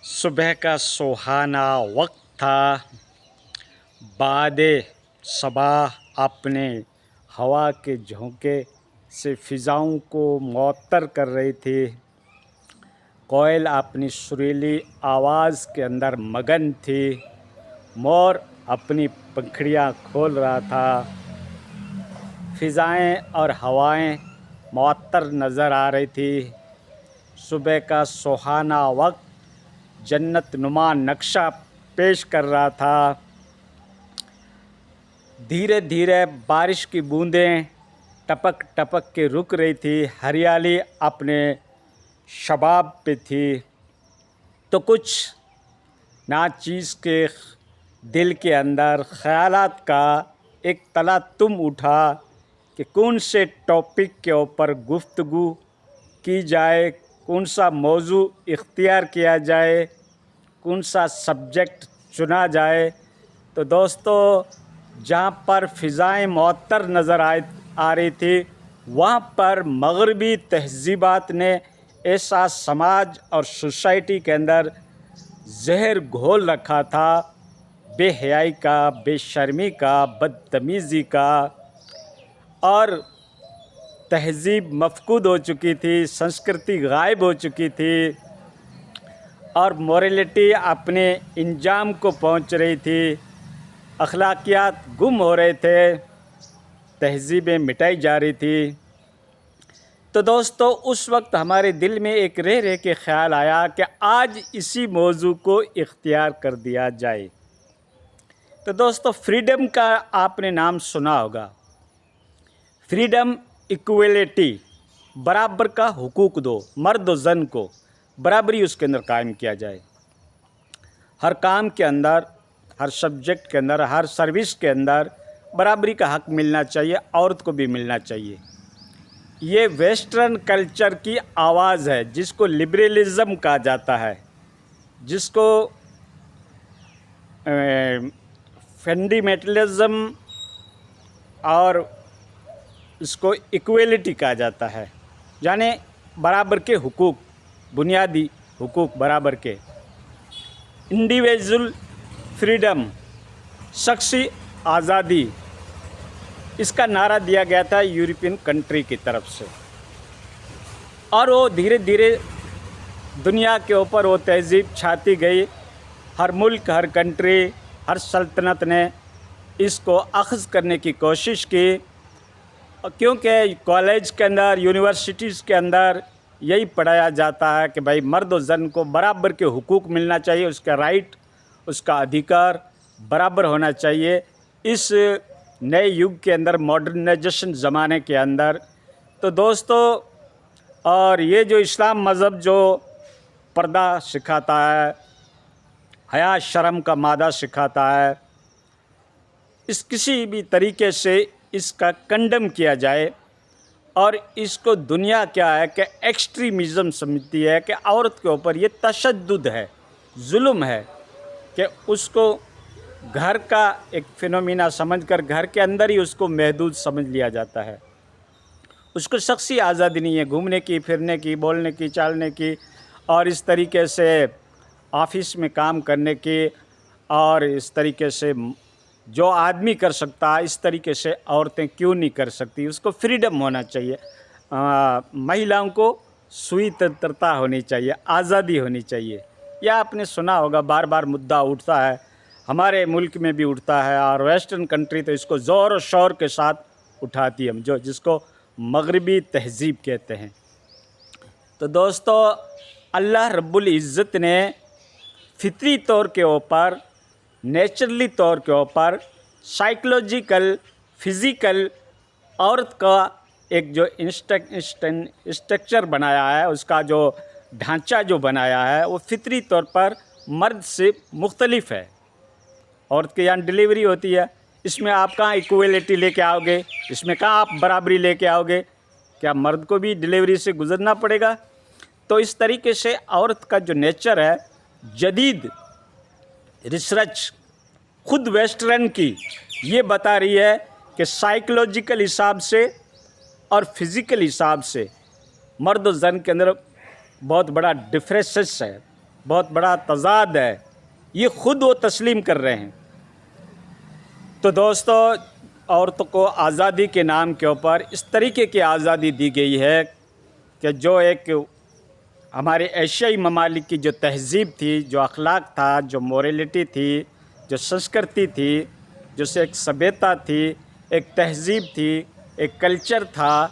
सुबह का सुहाना वक्त था। बादे सबा अपने हवा के झोंके से फ़िज़ाओं को मुअत्तर कर रही थी। कोयल अपनी सुरीली आवाज़ के अंदर मगन थी। मोर अपनी पंखुड़ियाँ खोल रहा था। फ़िज़ाएँ और हवाएं मुअत्तर नज़र आ रही थी। सुबह का सुहाना वक्त जन्नत नुमा नक्शा पेश कर रहा था। धीरे धीरे बारिश की बूंदें टपक टपक के रुक रही थी। हरियाली अपने शबाब पे थी। तो कुछ नाचीज़ के दिल के अंदर ख़यालात का एक तला तुम उठा कि कौन से टॉपिक के ऊपर गुफ्तगू की जाए, कौन सा मौजू इख्तियार किया जाए, कौन सा सब्जेक्ट चुना जाए। तो दोस्तों, जहाँ पर फ़िज़ाएँ मुअत्तर नज़र आ रही थी, वहाँ पर मग़रिबी तहज़ीबात ने ऐसा समाज और सोसाइटी के अंदर ज़हर घोल रखा था, बेहयाई का, बेशर्मी का, बदतमीज़ी का, और तहज़ीब मफ़कूद हो चुकी थी, संस्कृति गायब हो चुकी थी और मोरलिटी अपने इंजाम को पहुंच रही थी। अखलाकियात गुम हो रहे थे, तहज़ीबें मिटाई जा रही थी। तो दोस्तों, उस वक्त हमारे दिल में एक रह के ख़्याल आया कि आज इसी मौजू को इख्तियार कर दिया जाए। तो दोस्तों, फ्रीडम का आपने नाम सुना होगा। फ्रीडम, इक्वलिटी, बराबर का हुकूक दो, मर्द और जन को बराबरी उसके अंदर कायम किया जाए। हर काम के अंदर, हर सब्जेक्ट के अंदर, हर सर्विस के अंदर बराबरी का हक़ मिलना चाहिए, औरत को भी मिलना चाहिए। ये वेस्टर्न कल्चर की आवाज़ है जिसको लिबरलिज़म कहा जाता है, जिसको फंडामेंटलिज़म और इसको इक्वलिटी कहा जाता है, यानी बराबर के हुकूक, बुनियादी हुकूक बराबर के। इंडिविजुअल फ्रीडम, शख्सी आज़ादी, इसका नारा दिया गया था यूरोपियन कंट्री की तरफ से, और वो धीरे धीरे दुनिया के ऊपर वो तहज़ीब छाती गई। हर मुल्क, हर कंट्री, हर सल्तनत ने इसको अख़ज़ करने की कोशिश की, क्योंकि कॉलेज के अंदर, यूनिवर्सिटीज़ के अंदर यही पढ़ाया जाता है कि भाई मर्द और जन को बराबर के हुकूक मिलना चाहिए, उसका राइट, उसका अधिकार बराबर होना चाहिए। इस नए युग के अंदर, मॉडर्नाइजेशन ज़माने के अंदर। तो दोस्तों, और ये जो इस्लाम मज़हब जो पर्दा सिखाता है, हया शर्म का मादा सिखाता है, इस किसी भी तरीके से इसका कंडम किया जाए। और इसको दुनिया क्या है कि एक्सट्रीमिज़म समझती है कि औरत के ऊपर ये तशद्दुद है, जुल्म है, कि उसको घर का एक फिनोमिना समझकर घर के अंदर ही उसको महदूद समझ लिया जाता है। उसको शख्सी आज़ादी नहीं है, घूमने की, फिरने की, बोलने की, चालने की, और इस तरीके से ऑफिस में काम करने की, और इस तरीके से जो आदमी कर सकता है इस तरीके से औरतें क्यों नहीं कर सकती। उसको फ्रीडम होना चाहिए। महिलाओं को स्वतंत्रता होनी चाहिए, आज़ादी होनी चाहिए। यह आपने सुना होगा, बार बार मुद्दा उठता है, हमारे मुल्क में भी उठता है, और वेस्टर्न कंट्री तो इसको ज़ोर और शोर के साथ उठाती है, जिसको मग़रिबी तहज़ीब कहते हैं। तो दोस्तों, अल्लाह रब्बुल इज़्ज़त ने फितरी तौर के ऊपर, नेचुरली तौर के ऊपर, साइकोलॉजिकल, फ़िज़िकल औरत का एक जो स्ट्रक्चर बनाया है, उसका जो ढांचा जो बनाया है, वो फितरी तौर पर मर्द से मुख्तलिफ है। औरत के यहाँ डिलीवरी होती है, इसमें आप कहाँ इक्वलिटी लेके आओगे, इसमें कहाँ आप बराबरी लेके आओगे? क्या मर्द को भी डिलीवरी से गुज़रना पड़ेगा? तो इस तरीके से औरत का जो नेचर है, जदीद रिसर्च खुद वेस्टर्न की ये बता रही है कि साइकोलॉजिकल हिसाब से और फिज़िकल हिसाब से मर्द और जन के अंदर बहुत बड़ा डिफरेंसेस है। बहुत बड़ा तज़ाद है, ये ख़ुद वो तस्लीम कर रहे हैं। तो दोस्तों, औरतों को आज़ादी के नाम के ऊपर इस तरीके की आज़ादी दी गई है कि जो एक हमारे एशियाई ममालिक की जो तहज़ीब थी, जो अखलाक था, जो मोरलिटी थी, जो संस्कृति थी, जो से एक सभ्यता थी, एक तहज़ीब थी, एक कल्चर था,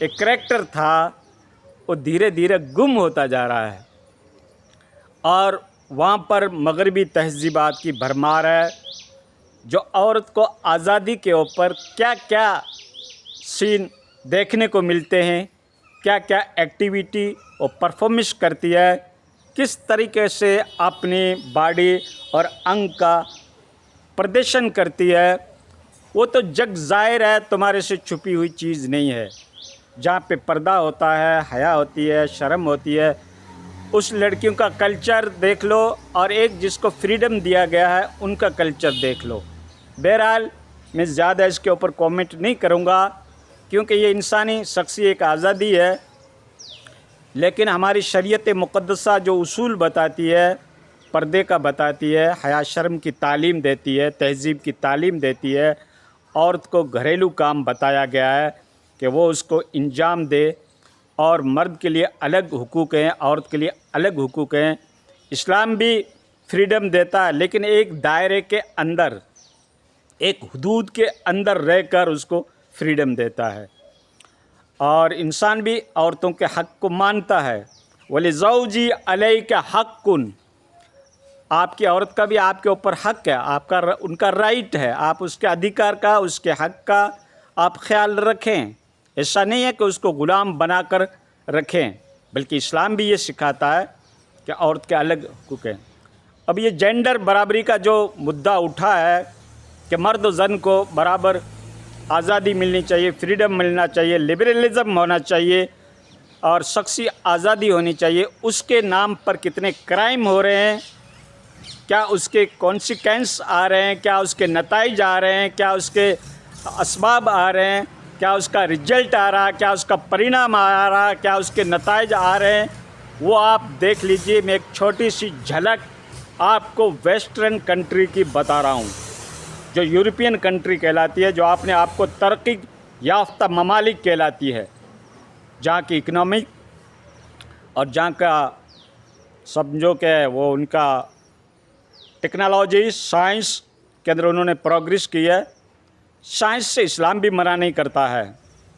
एक करैक्टर था, वो धीरे धीरे गुम होता जा रहा है। और वहाँ पर मगरबी तहज़ीबात की भरमार है, जो औरत को आज़ादी के ऊपर क्या क्या सीन देखने को मिलते हैं, क्या क्या एक्टिविटी और परफॉर्मेंस करती है, किस तरीके से अपनी बॉडी और अंग का प्रदर्शन करती है, वो तो जग ज़ाहिर है, तुम्हारे से छुपी हुई चीज़ नहीं है। जहाँ पे पर्दा होता है, हया होती है, शर्म होती है, उस लड़कियों का कल्चर देख लो और एक जिसको फ्रीडम दिया गया है उनका कल्चर देख लो। बहरहाल मैं ज़्यादा इसके ऊपर कमेंट नहीं करूँगा, क्योंकि ये इंसानी शख्सी एक आज़ादी है, लेकिन हमारी शरीयत मुक़द्दसा जो उसूल बताती है, पर्दे का बताती है, हया शर्म की तालीम देती है, तहज़ीब की तालीम देती है, औरत को घरेलू काम बताया गया है कि वो उसको इंजाम दे, और मर्द के लिए अलग हुकूक हैं, औरत के लिए अलग हुकूक हैं। इस्लाम भी फ्रीडम देता है, लेकिन एक दायरे के अंदर, एक हुदूद के अंदर रहकर उसको फ्रीडम देता है। और इंसान भी औरतों के हक़ को मानता है। वलिज़ौजी अलैका हक़्क़ुन, आपकी औरत का भी आपके ऊपर हक़ है, आपका उनका राइट है, आप उसके अधिकार का, उसके हक़ का आप ख्याल रखें। ऐसा नहीं है कि उसको ग़ुलाम बनाकर रखें, बल्कि इस्लाम भी ये सिखाता है कि औरत के अलग हुकूक हैं। अब ये जेंडर बराबरी का जो मुद्दा उठा है कि मर्द और जन को बराबर आज़ादी मिलनी चाहिए, फ्रीडम मिलना चाहिए, लिबरलिज़म होना चाहिए और शख्सी आज़ादी होनी चाहिए, उसके नाम पर कितने क्राइम हो रहे हैं, क्या उसके कॉन्सिक्वेंस आ रहे हैं, क्या उसके नताइज आ रहे हैं, क्या उसके असबाब आ रहे हैं, क्या उसका रिजल्ट आ रहा है, क्या उसका परिणाम आ रहा है, क्या उसके नताइज आ रहे हैं, वो आप देख लीजिए। मैं एक छोटी सी झलक आपको वेस्टर्न कंट्री की बता रहा हूँ, जो यूरोपियन कंट्री कहलाती है, जो अपने आप को तरक्की याफ्ता ममालिक कहलाती है, जहाँ की इकनॉमिक और जहाँ का समझो कि वो उनका टेक्नोलॉजी साइंस के अंदर उन्होंने प्रोग्रेस की है। साइंस से इस्लाम भी मना नहीं करता है।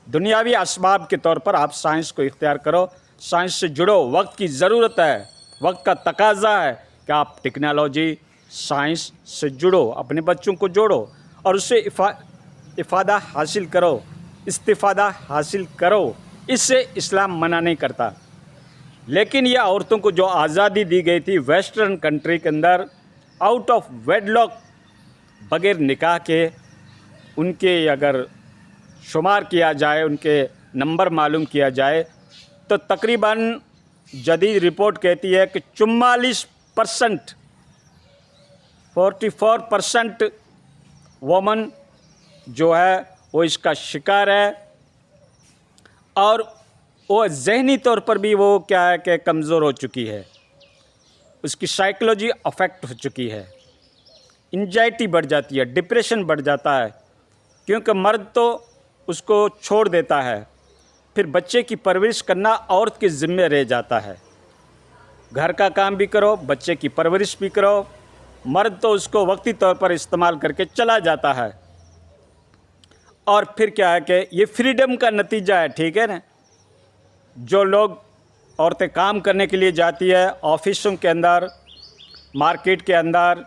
दुनियावी असबाब के तौर पर आप साइंस को इख्तियार करो, साइंस से जुड़ो, वक्त की ज़रूरत है, वक्त का तकाजा है कि आप टेक्नोलॉजी साइंस से जुड़ो, अपने बच्चों को जोड़ो और उससे इफ़ादा हासिल करो, इस्तिफ़ादा हासिल करो। इससे इस्लाम मना नहीं करता। लेकिन यह औरतों को जो आज़ादी दी गई थी वेस्टर्न कंट्री के अंदर, आउट ऑफ वेडलॉक, बग़ैर निकाह के उनके अगर शुमार किया जाए, उनके नंबर मालूम किया जाए, तो तकरीबन जदीद रिपोर्ट कहती है कि 44%, 44% वोमन जो है वो इसका शिकार है, और वो ज़हनी तौर पर भी वो क्या है कि कमज़ोर हो चुकी है, उसकी साइकोलॉजी अफेक्ट हो चुकी है, एंजाइटी बढ़ जाती है, डिप्रेशन बढ़ जाता है, क्योंकि मर्द तो उसको छोड़ देता है, फिर बच्चे की परवरिश करना औरत के ज़िम्मे रह जाता है। घर का काम भी करो, बच्चे की परवरिश भी करो, मर्द तो उसको वक्ती तौर पर इस्तेमाल करके चला जाता है। और फिर क्या है कि ये फ्रीडम का नतीजा है, ठीक है ना। जो लोग औरतें काम करने के लिए जाती है ऑफिसों के अंदर, मार्केट के अंदर,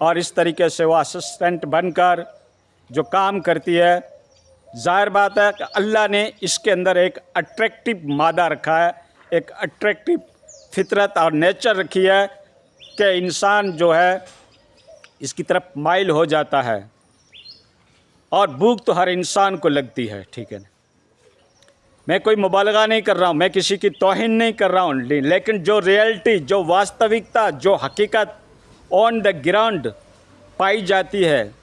और इस तरीके से वो असिस्टेंट बनकर जो काम करती है, ज़ाहिर बात है कि अल्लाह ने इसके अंदर एक अट्रैक्टिव मादा रखा है, एक अट्रैक्टिव फितरत और नेचर रखी है कि इंसान जो है इसकी तरफ माइल हो जाता है। और भूख तो हर इंसान को लगती है, ठीक है ना। मैं कोई मुबालगा नहीं कर रहा हूँ, मैं किसी की तौहीन नहीं कर रहा हूँ, लेकिन जो रियलिटी, जो वास्तविकता, जो हकीकत ऑन द ग्राउंड पाई जाती है,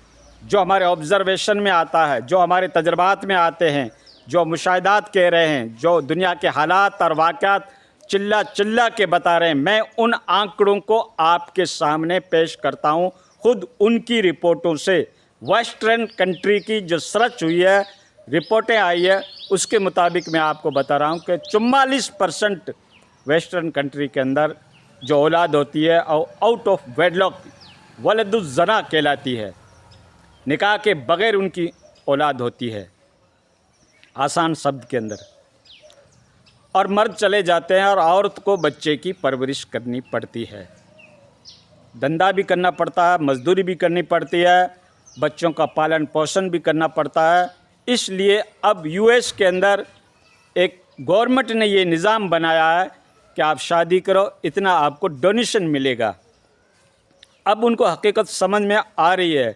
जो हमारे ऑब्ज़र्वेशन में आता है, जो हमारे तजर्बात में आते हैं, जो मुशाहिदात कह रहे हैं, जो दुनिया के हालात और वाक़यात चिल्ला चिल्ला के बता रहे हैं। मैं उन आंकड़ों को आपके सामने पेश करता हूं, खुद उनकी रिपोर्टों से। वेस्टर्न कंट्री की जो सर्च हुई है, रिपोर्टें आई है, उसके मुताबिक मैं आपको बता रहा हूं कि 44% वेस्टर्न कंट्री के अंदर जो औलाद होती है और आउट ऑफ वेडलॉक वलदुज़्ज़ना कहलाती है, निकाह के बग़ैर उनकी औलाद होती है, आसान शब्द के अंदर। और मर्द चले जाते हैं और औरत को बच्चे की परवरिश करनी पड़ती है, धंधा भी करना पड़ता है, मजदूरी भी करनी पड़ती है, बच्चों का पालन पोषण भी करना पड़ता है। इसलिए अब यूएस के अंदर एक गवर्नमेंट ने ये निज़ाम बनाया है कि आप शादी करो, इतना आपको डोनेशन मिलेगा। अब उनको हकीकत समझ में आ रही है।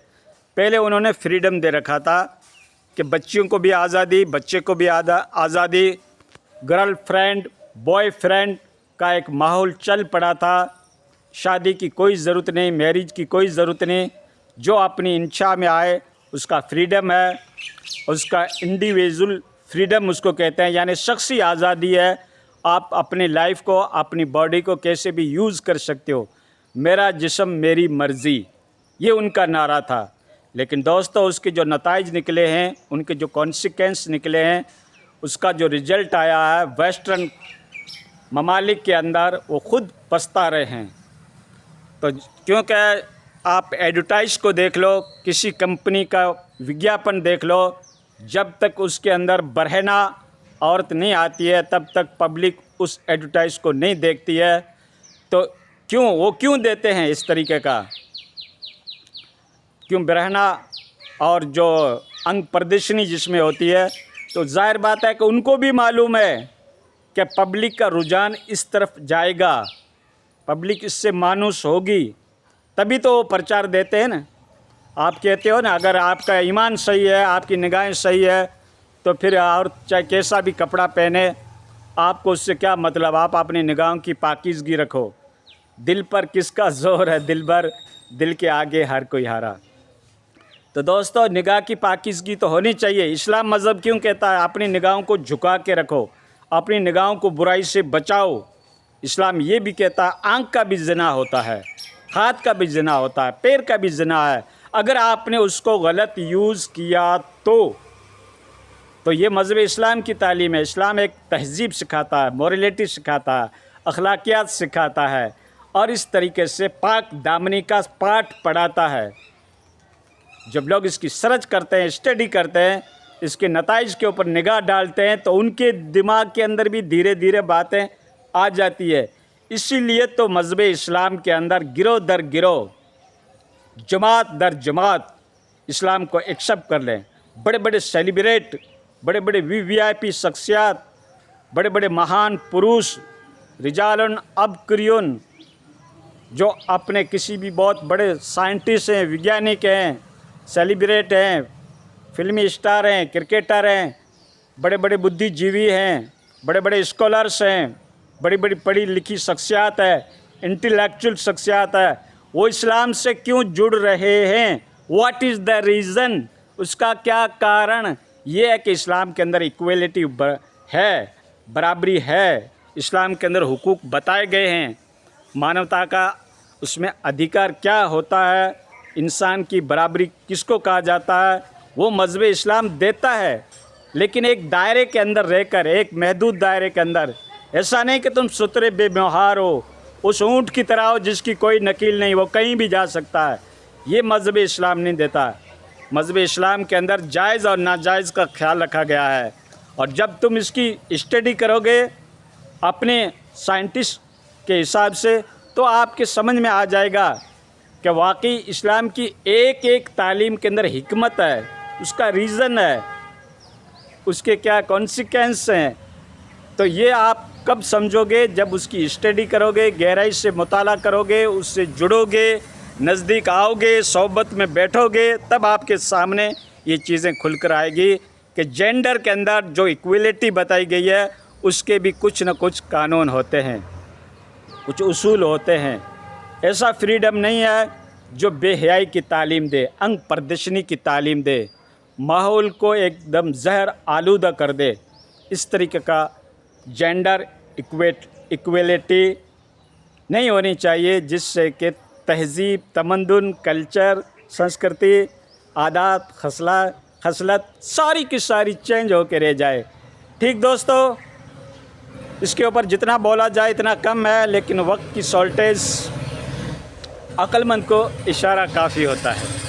पहले उन्होंने फ्रीडम दे रखा था कि बच्चियों को भी आज़ादी, बच्चे को भी आज़ादी, गर्लफ्रेंड बॉयफ्रेंड का एक माहौल चल पड़ा था। शादी की कोई ज़रूरत नहीं, मैरिज की कोई ज़रूरत नहीं, जो अपनी इच्छा में आए उसका फ्रीडम है, उसका इंडिविजुअल फ्रीडम उसको कहते हैं, यानी शख्सी आज़ादी है। आप अपनी लाइफ को, अपनी बॉडी को कैसे भी यूज़ कर सकते हो, मेरा जिस्म मेरी मर्ज़ी, ये उनका नारा था। लेकिन दोस्तों, उसके जो नताइज निकले हैं, उनके जो कॉन्सिक्वेंस निकले हैं, उसका जो रिज़ल्ट आया है वेस्टर्न ममालिक के अंदर, वो खुद पछता रहे हैं। तो क्योंकि आप एडवर्टाइज को देख लो, किसी कंपनी का विज्ञापन देख लो, जब तक उसके अंदर बरहना औरत नहीं आती है तब तक पब्लिक उस एडवर्टाइज को नहीं देखती है। तो क्यों देते हैं इस तरीके का? क्यों बरहना और जो अंग प्रदर्शनी जिसमें होती है, तो जाहिर बात है कि उनको भी मालूम है कि पब्लिक का रुझान इस तरफ जाएगा, पब्लिक इससे मानूस होगी, तभी तो वो प्रचार देते हैं ना। आप कहते हो ना, अगर आपका ईमान सही है, आपकी निगाहें सही है, तो फिर और चाहे कैसा भी कपड़ा पहने, आपको उससे क्या मतलब? आप अपनी निगाहों की पाकीज़गी रखो। दिल पर किसका ज़ोर है दिलबर, दिल के आगे हर कोई हारा। तो दोस्तों, निगाह की पाकीज़गी तो होनी चाहिए। इस्लाम मज़हब क्यों कहता है अपनी निगाहों को झुका के रखो, अपनी निगाहों को बुराई से बचाओ? इस्लाम ये भी कहता है आँख का भी ज़िना होता है, हाथ का भी ज़िना होता है, पैर का भी ज़िना है। अगर आपने उसको गलत यूज़ किया तो ये मज़हब इस्लाम की तालीम है। इस्लाम एक तहज़ीब सिखाता है, मोरलिटी सिखाता है, अखलाकियात सिखाता है, और इस तरीके से पाक दामनी का पाठ पढ़ाता है। जब लोग इसकी सर्च करते हैं, स्टडी करते हैं, इसके नताइज के ऊपर निगाह डालते हैं, तो उनके दिमाग के अंदर भी धीरे धीरे बातें आ जाती है। इसीलिए तो मज़हब इस्लाम के अंदर गिरोह दर गिरोह, जमात दर जमात इस्लाम को एक्सेप्ट कर लें। बड़े बड़े सेलिब्रेट, बड़े बड़े वीवीआईपी शख्सियात, बड़े बड़े महान पुरुष, रिजालन अबकरियन, जो अपने किसी भी बहुत बड़े साइंटिस्ट हैं, वैज्ञानिक हैं, सेलिब्रेट हैं, फिल्मी स्टार हैं, क्रिकेटर हैं, बड़े बड़े बुद्धिजीवी हैं, बड़े बड़े स्कॉलर्स हैं, बड़ी बड़ी पढ़ी लिखी शख्सियात है, इंटेलेक्चुअल शख्सियात है, वो इस्लाम से क्यों जुड़ रहे हैं? What is the reason? उसका क्या कारण? ये है कि इस्लाम के अंदर इक्वलिटी है, बराबरी है, इस्लाम के अंदर हुकूक बताए गए हैं, मानवता का उसमें अधिकार क्या होता है, इंसान की बराबरी किसको कहा जाता है, वो मज़हब इस्लाम देता है। लेकिन एक दायरे के अंदर रहकर, एक महदूद दायरे के अंदर। ऐसा नहीं कि तुम सुतरे बेव्यवहार हो, उस ऊँट की तरह हो जिसकी कोई नकील नहीं, वो कहीं भी जा सकता है। ये मज़हब इस्लाम नहीं देता है। मज़हब इस्लाम के अंदर जायज़ और नाजायज़ का ख्याल रखा गया है। और जब तुम इसकी स्टडी करोगे अपने साइंटिस्ट के हिसाब से, तो आपके समझ में आ जाएगा कि वाकई इस्लाम की एक एक तालीम के अंदर हिकमत है, उसका रीज़न है, उसके क्या कॉन्सिक्वेंस हैं। तो ये आप कब समझोगे? जब उसकी स्टडी करोगे, गहराई से मुताला करोगे, उससे जुड़ोगे, नज़दीक आओगे, सोबत में बैठोगे, तब आपके सामने ये चीज़ें खुलकर आएगी कि जेंडर के अंदर जो इक्वलिटी बताई गई है, उसके भी कुछ न कुछ कानून होते हैं, कुछ उसूल होते हैं। ऐसा फ्रीडम नहीं है जो बेहयाई की तालीम दे, अंग प्रदर्शनी की तालीम दे, माहौल को एकदम जहर आलूदा कर दे। इस तरीके का जेंडर इक्वलिटी नहीं होनी चाहिए, जिससे कि तहज़ीब, तमद्दुन, कल्चर, संस्कृति, आदात, खसलत सारी की सारी चेंज होकर रह जाए। ठीक दोस्तों, इसके ऊपर जितना बोला जाए इतना कम है, लेकिन वक्त की शॉर्टेज अक्लमंद को इशारा काफ़ी होता है।